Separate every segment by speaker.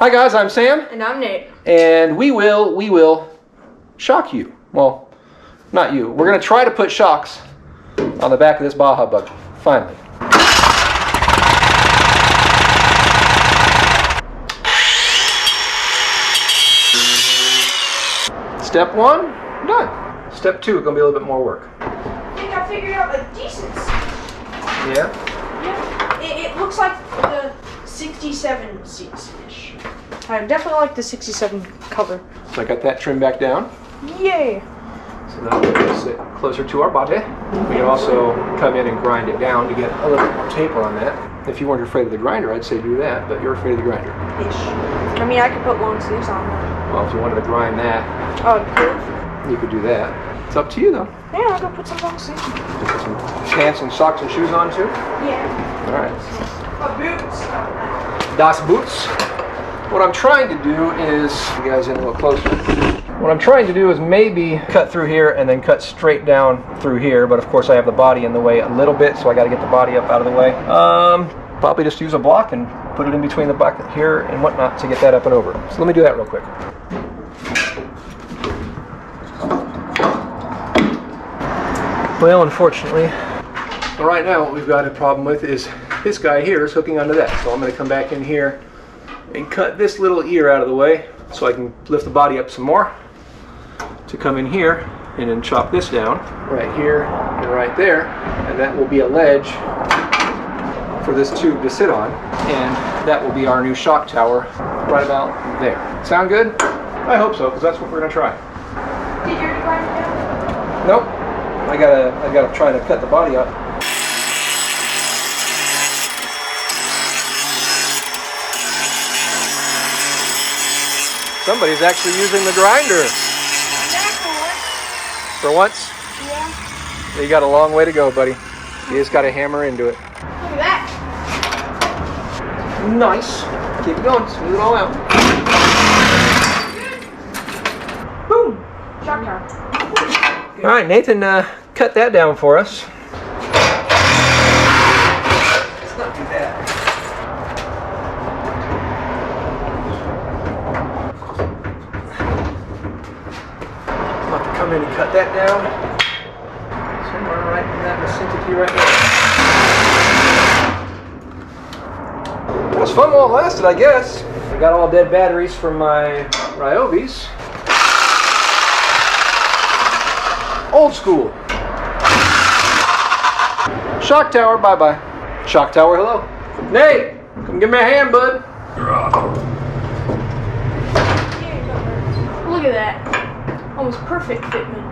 Speaker 1: Hi guys, I'm Sam.
Speaker 2: And I'm Nate.
Speaker 1: And we will shock you. Well, not you. We're going to try to put shocks on the back of this Baja bug, finally. Step 1, done. Step 2, going to be a little bit more work.
Speaker 2: I think I figured out a decent.
Speaker 1: Yeah?
Speaker 2: Yeah. It looks like the 67 seats-ish. I definitely like the 67 cover.
Speaker 1: So I got that trimmed back down.
Speaker 2: Yay!
Speaker 1: So now we're going to sit closer to our body. We can also come in and grind it down to get a little bit more taper on that. If you weren't afraid of the grinder, I'd say do that, but you're afraid of the grinder.
Speaker 2: Ish. I mean, I could put long sleeves on that.
Speaker 1: Well, if you wanted to grind that,
Speaker 2: Oh, cool.
Speaker 1: you could do that. It's up to you, though.
Speaker 2: Yeah, I'll go put some long sleeves on.
Speaker 1: Put some pants and socks and shoes on, too?
Speaker 2: Yeah.
Speaker 1: All right.
Speaker 2: Boots.
Speaker 1: Das Boots. What I'm trying to do is, you guys in a little closer. What I'm trying to do is maybe cut through here and then cut straight down through here, but of course I have the body in the way a little bit, so I got to get the body up out of the way. Probably just use a block and put it in between the bucket here and whatnot to get that up and over. So let me do that real quick. Well, unfortunately, right now what we've got a problem with is this guy here is hooking onto that. So I'm going to come back in here and cut this little ear out of the way so I can lift the body up some more to come in here and then chop this down right here and right there, and that will be a ledge for this tube to sit on, and that will be our new shock tower right about there. Sound good? I hope so, because that's what we're going to try.
Speaker 2: Did you already grind it down?
Speaker 1: Nope. I gotta try to cut the body up. Somebody's actually using the grinder. For once? Yeah. You got a long way to go, buddy. You just got to hammer into it.
Speaker 2: Look at that.
Speaker 1: Nice. Keep it going. Smooth it all out. Boom.
Speaker 2: Shock tower.
Speaker 1: All right, Nathan, cut that down for us. It's not too bad. I'll have to come in and cut that down. Somewhere right in that vicinity right there. It was fun while it lasted, I guess. I got all dead batteries from my Ryobis. Old school. Shock tower, bye-bye. Shock tower, hello. Nate, come give me a hand, bud.
Speaker 2: Look at that. Almost perfect fitment.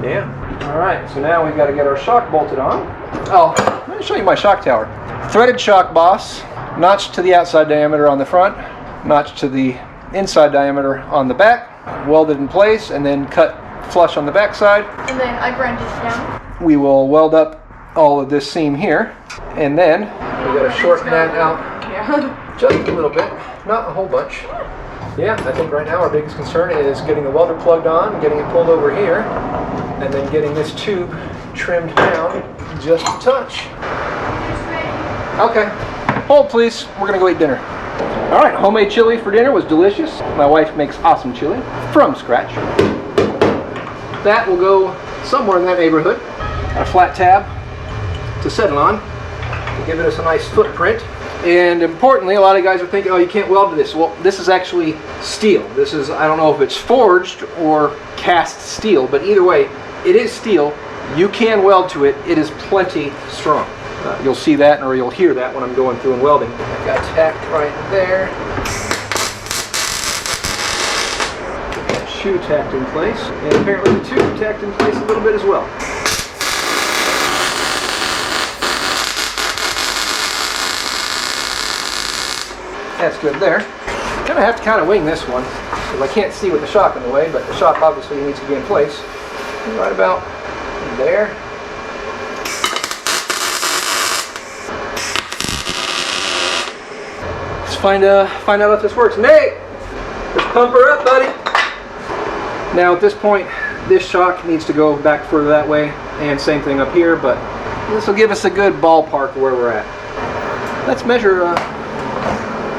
Speaker 1: Yeah. All right, so now we've got to get our shock bolted on. Oh, let me show you my shock tower. Threaded shock boss, notch to the outside diameter on the front, notch to the inside diameter on the back, welded in place, and then cut flush on the back side. And
Speaker 2: then I grind it down.
Speaker 1: We will weld up all of this seam here, and then we got to shorten that out just a little bit, not a whole bunch. Yeah, I think right now our biggest concern is getting the welder plugged on, getting it pulled over here, and then getting this tube trimmed down just a touch. Okay, hold please, we're gonna go eat dinner. All right, homemade chili for dinner was delicious. My wife makes awesome chili from scratch. That will go somewhere in that neighborhood. A flat tab to set it on, to give it us a nice footprint. And importantly, a lot of guys are thinking, oh, you can't weld to this. Well, this is actually steel. This is, I don't know if it's forged or cast steel, but either way, it is steel. You can weld to it. It is plenty strong. You'll see that, or you'll hear that when I'm going through and welding. I've got tacked right there. Shoe tacked in place, and apparently the tube tacked in place a little bit as well. That's good there. I'm gonna have to kind of wing this one because I can't see with the shock in the way, but the shock obviously needs to be in place. Right about there. Let's find out if this works. Nate, let's pump her up, buddy. Now at this point, this shock needs to go back further that way, and same thing up here, but this will give us a good ballpark where we're at. Let's measure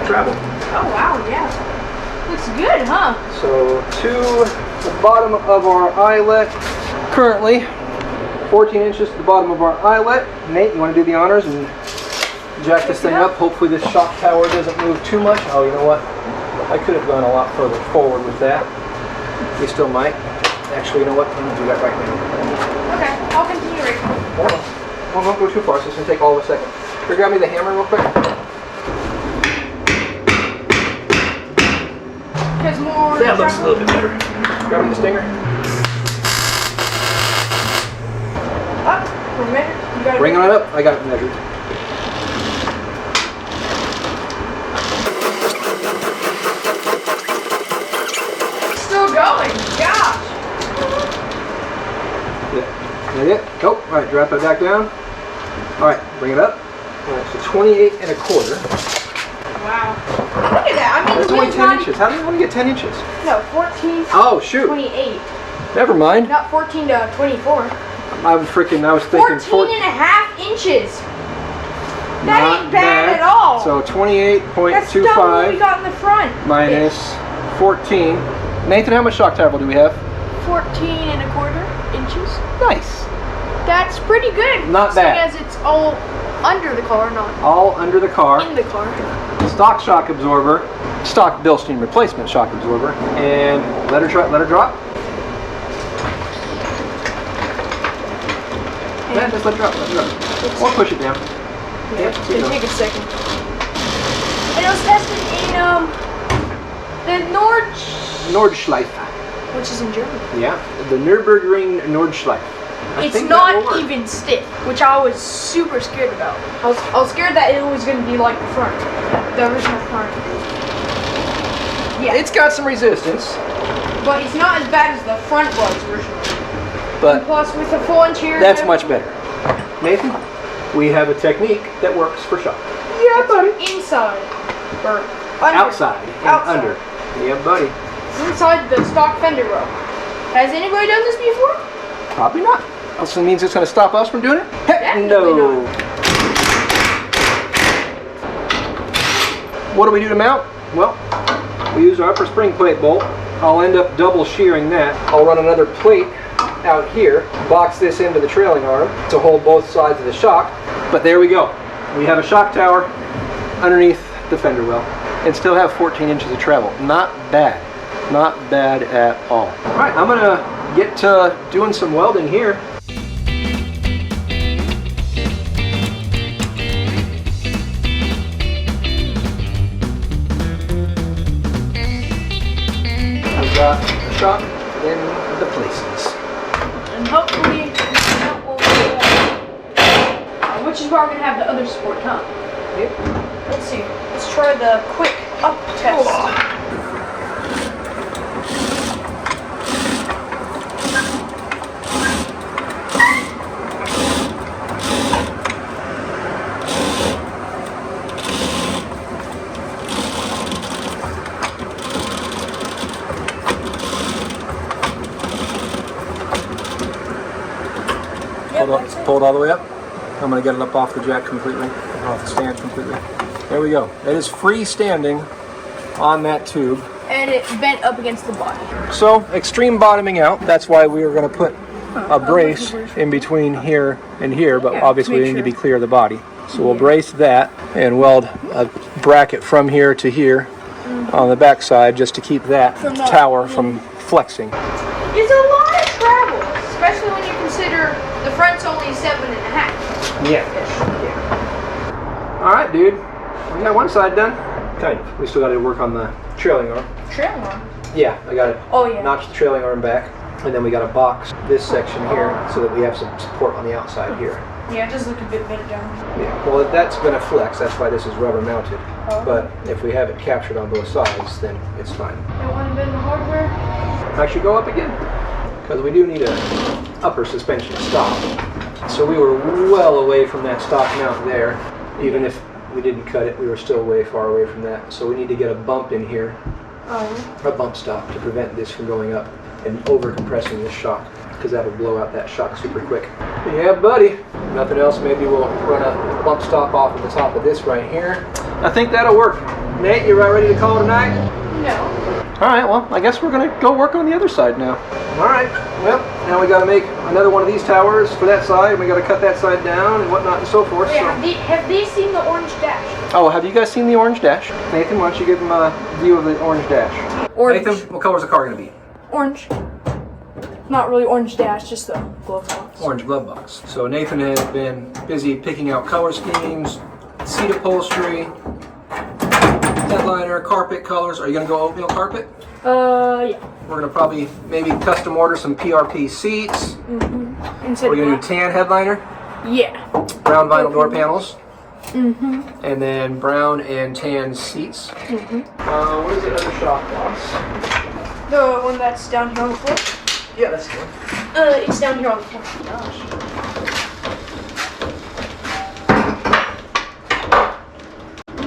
Speaker 1: travel.
Speaker 2: Oh wow, yeah. Looks good, huh?
Speaker 1: So to the bottom of our eyelet, currently 14 inches to the bottom of our eyelet. Nate, you want to do the honors and jack this thing up? Hopefully this shock tower doesn't move too much. Oh, you know what? I could have gone a lot further forward with that. We still might. Actually, you know what? I'm going to do that right now.
Speaker 2: Okay, I'll continue right now.
Speaker 1: Hold on. Well, don't go too far, so it's going to take all of a second. Can you grab me the hammer real quick?
Speaker 2: Because more...
Speaker 1: That looks a little bit better. Grab me the stinger.
Speaker 2: Up. We're measured. You got it.
Speaker 1: Bring it on up. I got it measured.
Speaker 2: Still going. Gosh.
Speaker 1: That it? Oh, all right, drop it back down. All right, bring it up. All right, so 28 and a quarter.
Speaker 2: Wow. Look at that. I mean,
Speaker 1: That's only 10 inches. How do you want to get 10 inches?
Speaker 2: No, 14 to
Speaker 1: Oh, shoot.
Speaker 2: 28.
Speaker 1: Never mind.
Speaker 2: Not 14 to 24.
Speaker 1: I was thinking
Speaker 2: 14 and a half inches. That
Speaker 1: Not
Speaker 2: ain't bad at all.
Speaker 1: So
Speaker 2: That's double what we
Speaker 1: 28.25
Speaker 2: got in the front.
Speaker 1: minus 14. Nathan, how much shock tower do we have?
Speaker 2: 14 and a quarter inches.
Speaker 1: Nice.
Speaker 2: That's pretty good.
Speaker 1: Not bad.
Speaker 2: As it's all under the car, not
Speaker 1: All under the car.
Speaker 2: in the car.
Speaker 1: Stock shock absorber. Stock Bilstein replacement shock absorber. And let her drop. Yeah, just let it drop. Or push it down.
Speaker 2: Yeah, it's gonna take a second. And it was tested in the
Speaker 1: Nordschleife.
Speaker 2: which is in Germany.
Speaker 1: Yeah, the Nürburgring Nordschleife.
Speaker 2: It's not even stiff, which I was super scared about. I was scared that it was gonna be like the front, the original front. Yeah,
Speaker 1: It's got some resistance,
Speaker 2: but it's not as bad as the front was originally.
Speaker 1: but
Speaker 2: And plus, with the full interior,
Speaker 1: that's much better. Nathan, we have a technique that works for shock. Yeah, buddy.
Speaker 2: inside or under.
Speaker 1: Outside and
Speaker 2: Outside.
Speaker 1: under. Yeah, buddy.
Speaker 2: Inside the stock fender row. Has anybody done this before?
Speaker 1: Probably not. Also means it's going to stop us from doing it? Heck
Speaker 2: Definitely
Speaker 1: no.
Speaker 2: not.
Speaker 1: What do we do to mount? Well, we use our upper spring plate bolt. I'll end up double shearing that. I'll run another plate out here, box this into the trailing arm to hold both sides of the shock. But there we go. We have a shock tower underneath the fender well and still have 14 inches of travel. Not bad. Not bad at all. All right, I'm gonna get to doing some welding here. We've got the shock in the places.
Speaker 2: And hopefully, that will which is where we're gonna have the other support, huh?
Speaker 1: Yep.
Speaker 2: Let's see. Let's try the quick up test.
Speaker 1: Pull it all the way up. I'm going to get it up off the jack completely, off the stand completely. There we go. It is freestanding on that tube.
Speaker 2: And it bent up against the body.
Speaker 1: So, extreme bottoming out. That's why we were going to put a brace in between here and here, but
Speaker 2: Yeah,
Speaker 1: obviously we
Speaker 2: make
Speaker 1: need to be
Speaker 2: sure.
Speaker 1: clear of the body. So we'll brace that and weld a bracket from here to here on the back side just to keep that
Speaker 2: From not-
Speaker 1: tower from flexing.
Speaker 2: It's a lot of travel, especially when you consider the front's only 7.5.
Speaker 1: Yeah. All right, dude. We got one side done. Kind of. We still got to work on the trailing arm.
Speaker 2: Trailing arm.
Speaker 1: Yeah, I got to
Speaker 2: Oh yeah.
Speaker 1: notch the trailing arm back, and then we got to box this section here so that we have some support on the outside here.
Speaker 2: Yeah, it does look a bit better down.
Speaker 1: Yeah. Well, that's going to flex. That's why this is rubber mounted.
Speaker 2: Oh.
Speaker 1: But if we have it captured on both sides, then it's fine.
Speaker 2: Don't want to bend the hardware.
Speaker 1: Actually, go up again because we do need a upper suspension stop. So we were well away from that stock mount there. Even if we didn't cut it, we were still way far away from that. So we need to get a bump in here,
Speaker 2: Oh.
Speaker 1: a bump stop, to prevent this from going up and over compressing this shock, because that'll blow out that shock super quick. Yeah, buddy. Nothing else. Maybe we'll run a bump stop off at the top of this right here. I think that'll work. Nate, you about ready to call it a night?
Speaker 2: No.
Speaker 1: Alright, well, I guess we're gonna go work on the other side now. Alright, well, now we gotta make another one of these towers for that side, and we gotta cut that side down and whatnot and so forth.
Speaker 2: Wait,
Speaker 1: So.
Speaker 2: have they seen the orange dash?
Speaker 1: Oh, have you guys seen the orange dash? Nathan, why don't you give them a view of the orange dash?
Speaker 2: Orange.
Speaker 1: Nathan, what color is the car gonna be?
Speaker 2: Orange. Not really orange dash, just the glove box.
Speaker 1: Orange glove box. So Nathan has been busy picking out color schemes, seat upholstery, headliner, carpet colors. Are you gonna go oatmeal carpet?
Speaker 2: Yeah.
Speaker 1: We're gonna probably maybe custom order some PRP seats.
Speaker 2: Instead
Speaker 1: We're gonna do tan headliner,
Speaker 2: Yeah.
Speaker 1: brown vinyl door panels,
Speaker 2: Mm-hmm.
Speaker 1: and then brown and tan seats. What is the other shop box?
Speaker 2: The one that's down here on the floor?
Speaker 1: Yeah, that's the one.
Speaker 2: It's down here on the floor. Gosh.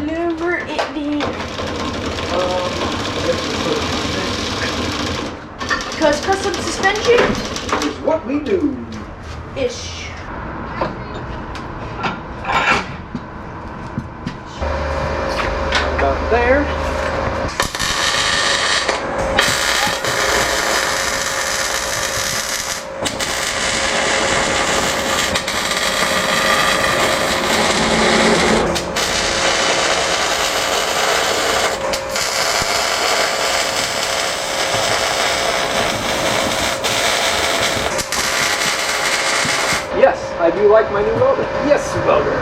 Speaker 2: Never it be. Because custom suspension
Speaker 1: Is what we do.
Speaker 2: ish.
Speaker 1: About there. Yes, I do like my new welder. Yes, welder.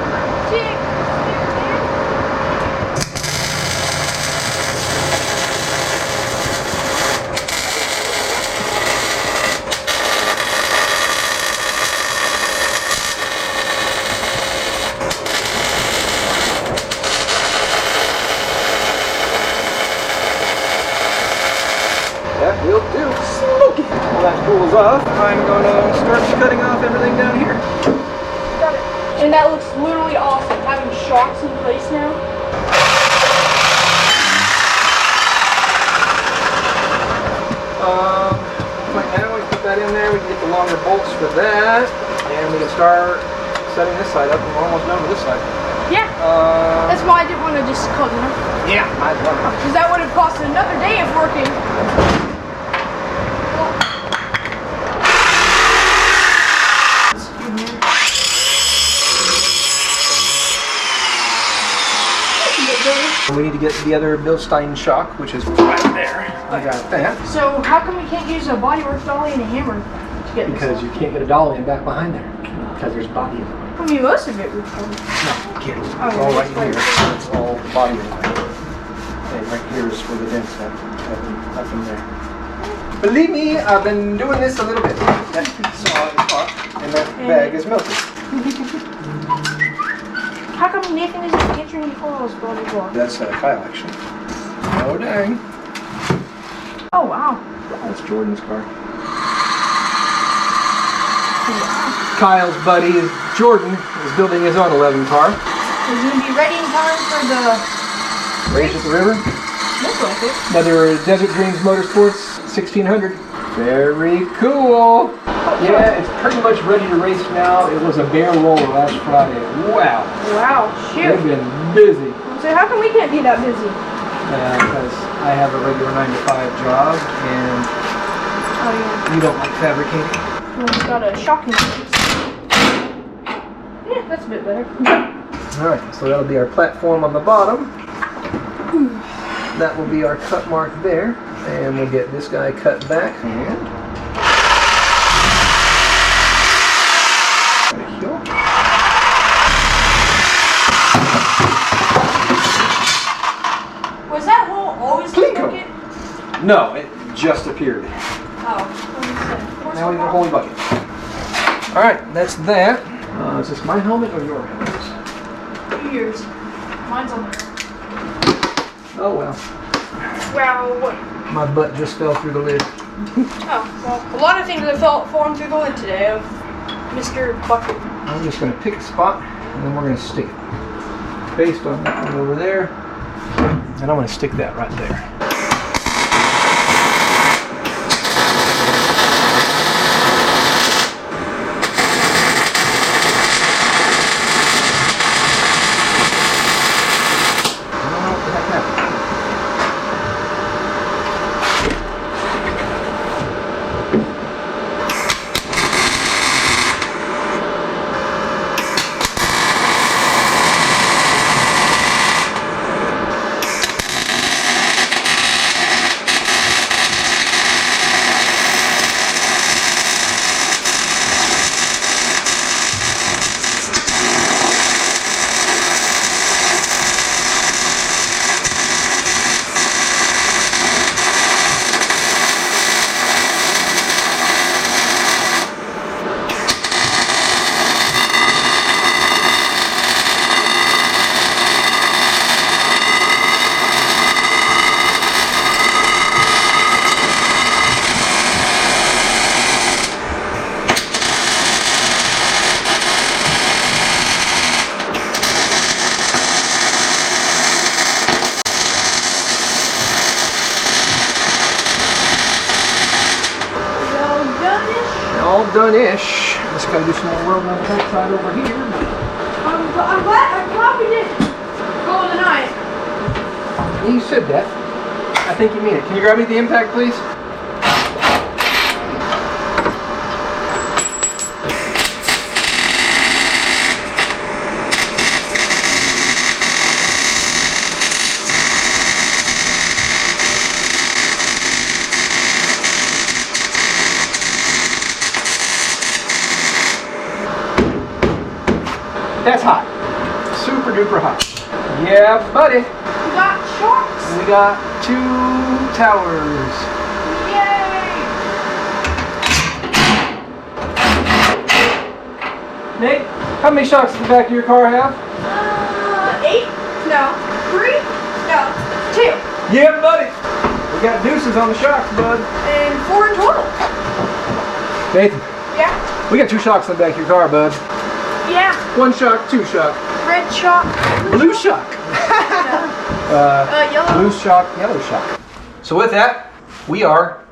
Speaker 1: That will do. Smoky. Well, that cools off. I'm going to start cutting off everything down here.
Speaker 2: Got it. And that looks literally awesome, having shocks in place now.
Speaker 1: Right now we put that in there. We can get the longer bolts for that, and we can start setting this side up. And we're almost done with this side.
Speaker 2: Yeah. That's why I didn't want to just cut it.
Speaker 1: Yeah, I'd love it.
Speaker 2: Because that would have cost another day of working.
Speaker 1: We need to get the other Bilstein shock, which is right there. I got that.
Speaker 2: So how come we can't use a bodywork dolly and a hammer to get
Speaker 1: Because you can't get a dolly in back behind there. Because there's body in it.
Speaker 2: I mean, most of it would come.
Speaker 1: No, you can't. It's
Speaker 2: Oh,
Speaker 1: all right
Speaker 2: that's
Speaker 1: here.
Speaker 2: right.
Speaker 1: It's all body in there. And right here is where the dent's at. Up in there. Believe me, I've been doing this a little bit. That saw is hot, and that bag is melted.
Speaker 2: How come Nathan isn't answering the calls, blah blah blah?
Speaker 1: That's Kyle, actually. Oh, dang.
Speaker 2: Oh wow.
Speaker 1: That's Jordan's car. Kyle's buddy, Jordan, is building his own 11 car.
Speaker 2: Is he gonna be ready in time for the
Speaker 1: Race at the river.
Speaker 2: Looks like it.
Speaker 1: Another Desert Dreams Motorsports 1600. Very cool. Yeah, it's pretty much ready to race now. It was a bare roll last Friday. Wow.
Speaker 2: Wow,
Speaker 1: They've
Speaker 2: shoot.
Speaker 1: been busy.
Speaker 2: So how come we can't be that busy?
Speaker 1: Because I have a regular 9-to-5 job and
Speaker 2: Oh yeah.
Speaker 1: you don't like fabricating.
Speaker 2: Well, it's got a shocking piece. Yeah, that's a bit better.
Speaker 1: Alright, so that'll be our platform on the bottom. That will be our cut mark there. And we'll get this guy cut back. And
Speaker 2: Was that hole always crooked?
Speaker 1: no, it just appeared.
Speaker 2: Oh.
Speaker 1: Now we have a holy bucket. Alright, that's that. Is this my helmet or your helmet?
Speaker 2: Yours. Mine's on there.
Speaker 1: Oh well.
Speaker 2: Wow.
Speaker 1: My butt just fell through the lid.
Speaker 2: Oh, well, a lot of things have fallen through the lid today of Mr. Bucket.
Speaker 1: I'm just going to pick a spot and then we're going to stick it. Based on that one over there. And I'm going to stick that right there. I don't know what the heck happened. all done-ish. Just gotta do some more welding on the back side over here.
Speaker 2: I'm glad we didn't go in the night.
Speaker 1: You said that. I think you mean it. Can you grab me the impact, please? That's hot. Super duper hot. Yeah, buddy.
Speaker 2: We got shocks.
Speaker 1: We got 2 towers.
Speaker 2: Yay!
Speaker 1: Nate, how many shocks does the back of your car have?
Speaker 2: 8? No. 3? No. 2.
Speaker 1: Yeah, buddy. We got deuces on the shocks, bud.
Speaker 2: And 4 in total.
Speaker 1: Nathan,
Speaker 2: Yeah.
Speaker 1: we got 2 shocks on the back of your car, bud.
Speaker 2: Yeah.
Speaker 1: 1 shock, 2 shock.
Speaker 2: Red shock.
Speaker 1: Blue shock.
Speaker 2: Yellow.
Speaker 1: Blue shock, yellow shock. So with that, we are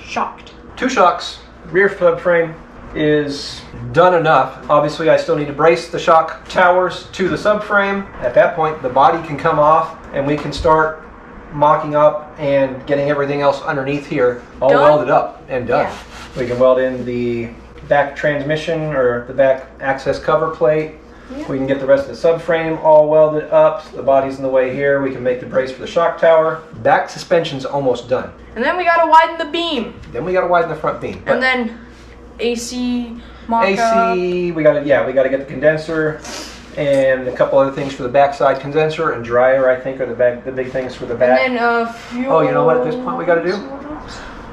Speaker 2: Shocked.
Speaker 1: 2 shocks. Rear subframe is done enough. Obviously, I still need to brace the shock towers to the subframe. At that point, the body can come off and we can start mocking up and getting everything else underneath here all
Speaker 2: Done?
Speaker 1: welded up and done.
Speaker 2: Yeah.
Speaker 1: We can weld in the back transmission or the back access cover plate.
Speaker 2: Yeah.
Speaker 1: We can get the rest of the subframe all welded up. The body's in the way here. We can make the brace for the shock tower. Back suspension's almost done.
Speaker 2: And then we gotta widen the beam.
Speaker 1: Then we gotta widen the front beam.
Speaker 2: And then AC mock
Speaker 1: AC, we gotta get the condenser and a couple other things for the backside condenser and dryer, I think, are the big things for the back.
Speaker 2: And then fuel.
Speaker 1: Oh, you know what at this point we gotta do?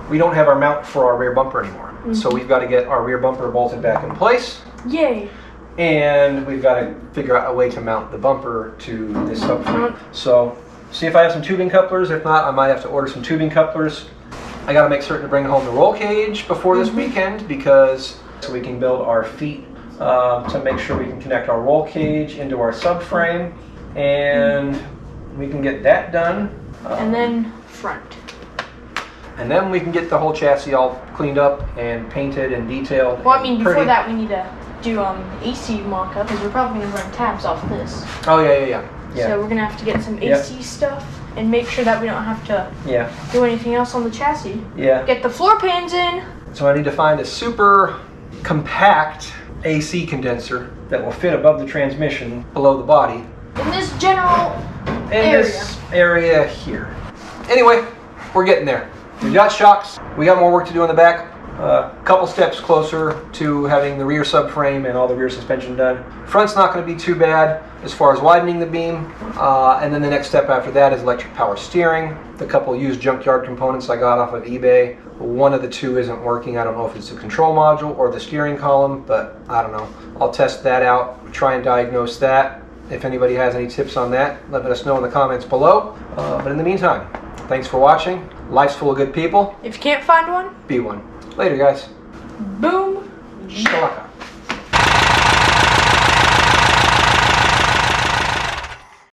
Speaker 1: We don't have our mount for our rear bumper anymore. So we've got to get our rear bumper bolted back in place.
Speaker 2: Yay.
Speaker 1: And we've got to figure out a way to mount the bumper to this subframe. So see if I have some tubing couplers. If not, I might have to order some tubing couplers. I got to make certain to bring home the roll cage before this weekend, because so we can build our feet to make sure we can connect our roll cage into our subframe, and we can get that done.
Speaker 2: And then front.
Speaker 1: And then we can get the whole chassis all cleaned up and painted and detailed.
Speaker 2: Well, I mean, before
Speaker 1: pretty.
Speaker 2: that, we need to do AC mock-up, because we're probably going to run tabs off this.
Speaker 1: Oh, yeah.
Speaker 2: So we're going to have to get some AC stuff and make sure that we don't have to do anything else on the chassis.
Speaker 1: Yeah.
Speaker 2: Get the floor pans in.
Speaker 1: So I need to find a super compact AC condenser that will fit above the transmission below the body.
Speaker 2: In this general
Speaker 1: In this area here. Anyway, we're getting there. We got shocks. We got more work to do on the back. A couple steps closer to having the rear subframe and all the rear suspension done. Front's not going to be too bad as far as widening the beam. And then the next step after that is electric power steering. The couple used junkyard components I got off of eBay. One of the 2 isn't working. I don't know if it's the control module or the steering column, but I don't know. I'll test that out, try and diagnose that. If anybody has any tips on that, let us know in the comments below. But in the meantime, thanks for watching. Life's full of good people.
Speaker 2: If you can't find one,
Speaker 1: Be one. Later, guys.
Speaker 2: boom.
Speaker 1: Shalaka.